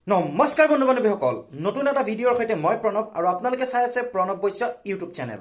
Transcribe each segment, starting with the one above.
নমস্কাৰ বন্ধু বান্ধৱীসকল, নতুন এটা ভিডিঅ'ৰ সৈতে মই প্ৰণৱ আৰু আপোনালোকে চাই আছে প্ৰণৱ বৈশ্য ইউটিউব চেনেল।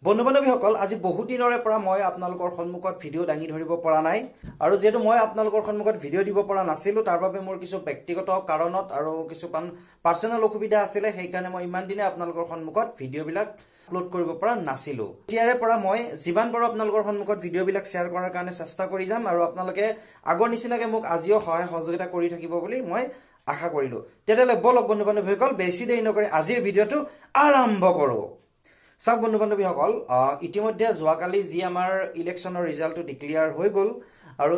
বন্ধু বান্ধৱীসকল, আজি বহুত দিনৰে পৰা মই আপোনালোকৰ সন্মুখত ভিডিঅ' দাঙি ধৰিব পৰা নাই আৰু যেহেতু মই আপোনালোকৰ সন্মুখত ভিডিঅ' দিব পৰা নাছিলোঁ, তাৰ বাবে মোৰ কিছু ব্যক্তিগত কাৰণত আৰু কিছুমান পাৰ্চনেল অসুবিধা আছিলে, সেইকাৰণে মই ইমান দিনে আপোনালোকৰ সন্মুখত ভিডিঅ'বিলাক আপলোড কৰিব পৰা নাছিলোঁ। এতিয়াৰে পৰা মই যিমান পাৰোঁ আপোনালোকৰ সন্মুখত ভিডিঅ'বিলাক শ্বেয়াৰ কৰাৰ কাৰণে চেষ্টা কৰি যাম আৰু আপোনালোকে আগৰ নিচিনাকৈ মোক আজিও সহায় সহযোগিতা কৰি থাকিব বুলি মই আশা কৰিলোঁ। তেতিয়াহ'লে বলক বন্ধু বান্ধৱীসকল, বেছি দেৰি নকৰি আজিৰ ভিডিঅ'টো আৰম্ভ কৰোঁ। চাওক বন্ধু বান্ধৱীসকল, ইতিমধ্যে যোৱাকালি যি আমাৰ ইলেকশ্যনৰ ৰিজাল্টটো ডিক্লিয়াৰ হৈ গ'ল আৰু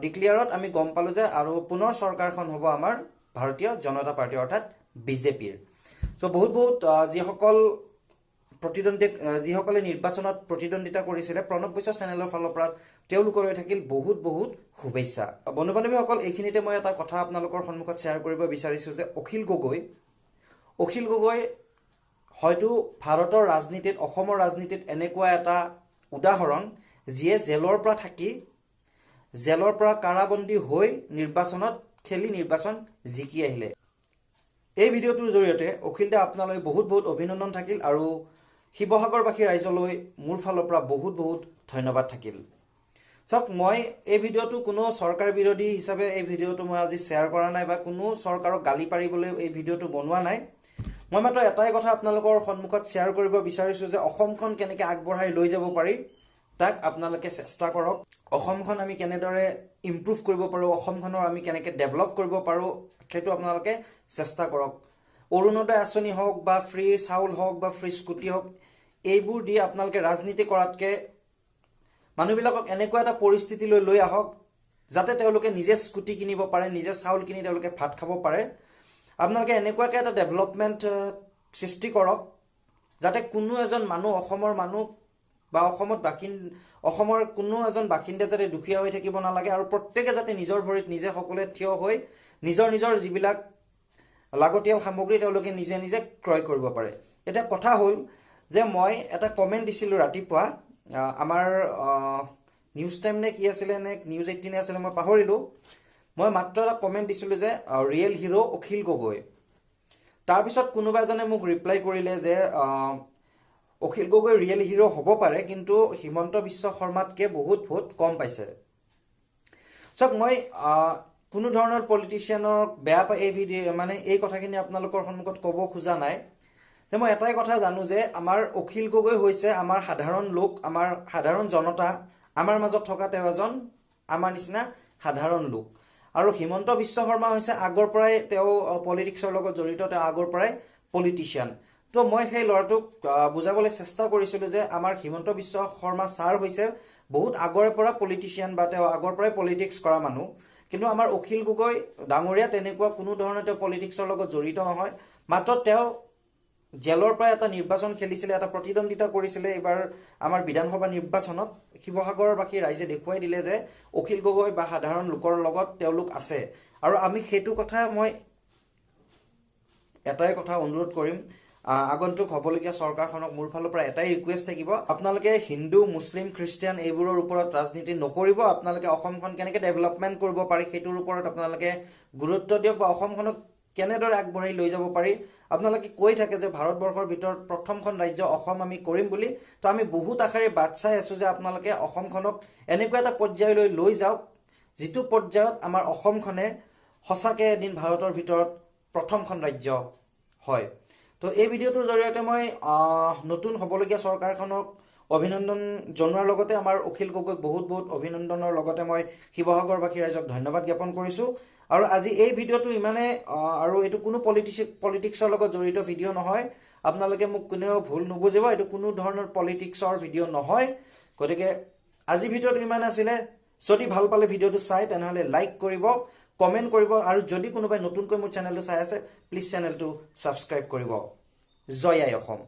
ডিক্লিয়াৰত আমি গম পালোঁ যে আৰু পুনৰ চৰকাৰখন হ'ব আমাৰ ভাৰতীয় জনতা পাৰ্টি অৰ্থাৎ বিজেপিৰ। চ' বহুত যিসকল যিসকলে নিৰ্বাচনত প্ৰতিদ্বন্দ্বিতা কৰিছিলে, প্ৰণৱ বৈশ্য চেনেলৰ ফালৰ পৰা তেওঁলোকলৈ থাকিল বহুত শুভেচ্ছা। বন্ধু বান্ধৱীসকল, এইখিনিতে মই এটা কথা আপোনালোকৰ সন্মুখত শ্বেয়াৰ কৰিব বিচাৰিছোঁ যে অখিল গগৈ হয়তো ভাৰতৰ ৰাজনীতিত, অসমৰ ৰাজনীতিত এনেকুৱা এটা উদাহৰণ, যিয়ে জেলৰ পৰা কাৰাবন্দী হৈ নিৰ্বাচনত খেলি নিৰ্বাচন জিকি আহিলে। এই ভিডিঅ'টোৰ জৰিয়তে অখিলদা আপোনালৈ বহুত অভিনন্দন থাকিল আৰু শিৱসাগৰবাসী ৰাইজলৈ মোৰ ফালৰ পৰা বহুত ধন্যবাদ থাকিল। চাওক, মই এই ভিডিঅ'টো কোনো চৰকাৰ বিৰোধী হিচাপে এই ভিডিঅ'টো মই আজি শ্বেয়াৰ কৰা নাই বা কোনো চৰকাৰক গালি পাৰিবলৈ এই ভিডিঅ'টো বনোৱা নাই। মই মাত্ৰ এটাই কথা আপোনালোকৰ সন্মুখত শ্বেয়াৰ কৰিব বিচাৰিছোঁ যে অসমখন কেনেকৈ আগবঢ়াই লৈ যাব পাৰি তাক আপোনালোকে চেষ্টা কৰক। অসমখন আমি কেনেদৰে ইম্প্ৰুভ কৰিব পাৰোঁ, অসমখনৰ আমি কেনেকৈ ডেভেলপ কৰিব পাৰোঁ, সেইটো আপোনালোকে চেষ্টা কৰক। অৰুণোদয় আঁচনি হওক বা ফ্ৰী চাউল হওক বা ফ্ৰী স্কুটি হওক, এইবোৰ দি আপোনালোকে ৰাজনীতি কৰাতকৈ মানুহবিলাকক এনেকুৱা এটা পৰিস্থিতিলৈ লৈ আহক যাতে তেওঁলোকে নিজে স্কুটি কিনিব পাৰে, নিজে চাউল কিনি তেওঁলোকে ভাত খাব পাৰে। আপোনালোকে এনেকুৱাকৈ এটা ডেভেলপমেণ্ট সৃষ্টি কৰক যাতে কোনো এজন মানুহ, অসমৰ মানুহ বা অসমৰ কোনো এজন বাসিন্দা যাতে দুখীয়া হৈ থাকিব নালাগে আৰু প্ৰত্যেকে যাতে নিজৰ ভৰিত নিজে সকলোৱে থিয় হৈ নিজৰ যিবিলাক লাগতিয়াল সামগ্ৰী তেওঁলোকে নিজে ক্ৰয় কৰিব পাৰে। এতিয়া কথা হ'ল যে মই এটা কমেণ্ট দিছিলোঁ ৰাতিপুৱা, আমাৰ নিউজ টাইম নে কি আছিলে নে নিউজ 18 আছিলে মই পাহৰিলোঁ। মই মাত্ৰ এটা কমেণ্ট দিছিলোঁ যে ৰিয়েল হিৰো অখিল গগৈ। তাৰপিছত কোনোবা এজনে মোক ৰিপ্লাই কৰিলে যে অখিল গগৈ ৰিয়েল হিৰো হ'ব পাৰে, কিন্তু হিমন্ত বিশ্ব শৰ্মাতকৈ বহুত ভোট কম পাইছে। চাওক, মই কোনো ধৰণৰ পলিটিচিয়ানক বেয়া পাই এই কথাখিনি আপোনালোকৰ সন্মুখত ক'ব খোজা নাই। যে মই এটাই কথা জানো যে আমাৰ অখিল গগৈ হৈছে আমাৰ সাধাৰণ লোক, আমাৰ সাধাৰণ জনতা, আমাৰ মাজত থকা তেওঁ এজন আমাৰ নিচিনা সাধাৰণ লোক। আৰু হিমন্ত বিশ্ব শৰ্মা হৈছে আগৰ পৰাই তেওঁ পলিটিক্সৰ লগত জড়িত, তেওঁ আগৰ পৰাই পলিটিচিয়ান। তো মই সেই ল'ৰাটোক বুজাবলৈ চেষ্টা কৰিছিলোঁ যে আমাৰ হিমন্ত বিশ্ব শৰ্মা ছাৰ হৈছে বহুত আগৰে পৰা পলিটিচিয়ান বা তেওঁ আগৰ পৰাই পলিটিক্স কৰা মানুহ, কিন্তু আমাৰ অখিল গগৈ ডাঙৰীয়া তেনেকুৱা কোনো ধৰণে তেওঁ পলিটিক্সৰ লগত জড়িত নহয়। মাত্ৰ তেওঁ জেলৰ পৰা এটা নিৰ্বাচন খেলিছিলে, এটা প্ৰতিদ্বন্দ্বিতা কৰিছিলে এইবাৰ আমাৰ বিধানসভা নিৰ্বাচনত। শিৱসাগৰবাসী ৰাইজে দেখুৱাই দিলে যে অখিল গগৈ বা সাধাৰণ লোকৰ লগত তেওঁলোক আছে। আৰু আমি সেইটো কথা মই এটাই কথা অনুৰোধ কৰিম, আগন্তুক হ'বলগীয়া চৰকাৰখনক মোৰ ফালৰ পৰা এটাই ৰিকুৱেষ্ট থাকিব, আপোনালোকে হিন্দু, মুছলিম, খ্ৰীষ্টিয়ান এইবোৰৰ ওপৰত ৰাজনীতি নকৰিব। আপোনালোকে অসমখন কেনেকৈ ডেভেলপমেণ্ট কৰিব পাৰি সেইটোৰ ওপৰত আপোনালোকে গুৰুত্ব দিয়ক, বা অসমখনক কেনেদৰে আগবঢ়াই লৈ যাব পাৰি। আপোনালোকে কৈ থাকে যে ভাৰতবৰ্ষৰ ভিতৰত প্ৰথমখন ৰাজ্য অসম আমি কৰিম বুলি, তো আমি বহুত আশাৰে বাট চাই আছোঁ যে আপোনালোকে অসমখনক এনেকুৱা এটা পৰ্যায়লৈ লৈ যাওক যিটো পৰ্যায়ত আমাৰ অসমখনে সঁচাকৈ এদিন ভাৰতৰ ভিতৰত প্ৰথমখন ৰাজ্য হয়। তো এই ভিডিঅ'টোৰ জৰিয়তে মই নতুন হ'বলগীয়া চৰকাৰখনক অভিনন্দন জনোৱাৰ লগতে আমাৰ অখিল গগৈক বহুত অভিনন্দনৰ লগতে মই শিৱসাগৰবাসী ৰাইজক ধন্যবাদ জ্ঞাপন কৰিছোঁ। আৰু আজি এই ভিডিঅ'টো ইমানে, আৰু এইটো কোনো পলিটিক্সৰ লগত জড়িত ভিডিঅ' নহয়, আপোনালোকে মোক কোনেও ভুল নুবুজিব, এইটো কোনো ধৰণৰ পলিটিক্সৰ ভিডিঅ' নহয়। গতিকে আজি ভিডিঅ'টো ইমান আছিলে। যদি ভাল পালে ভিডিঅ'টো চাই তেনেহ'লে লাইক কৰিব, কমেণ্ট কৰিব, আৰু যদি কোনোবাই নতুনকৈ মোৰ চেনেলটো চাই আছে প্লিজ চেনেলটো ছাবস্ক্ৰাইব কৰিব। জয় আই অসম।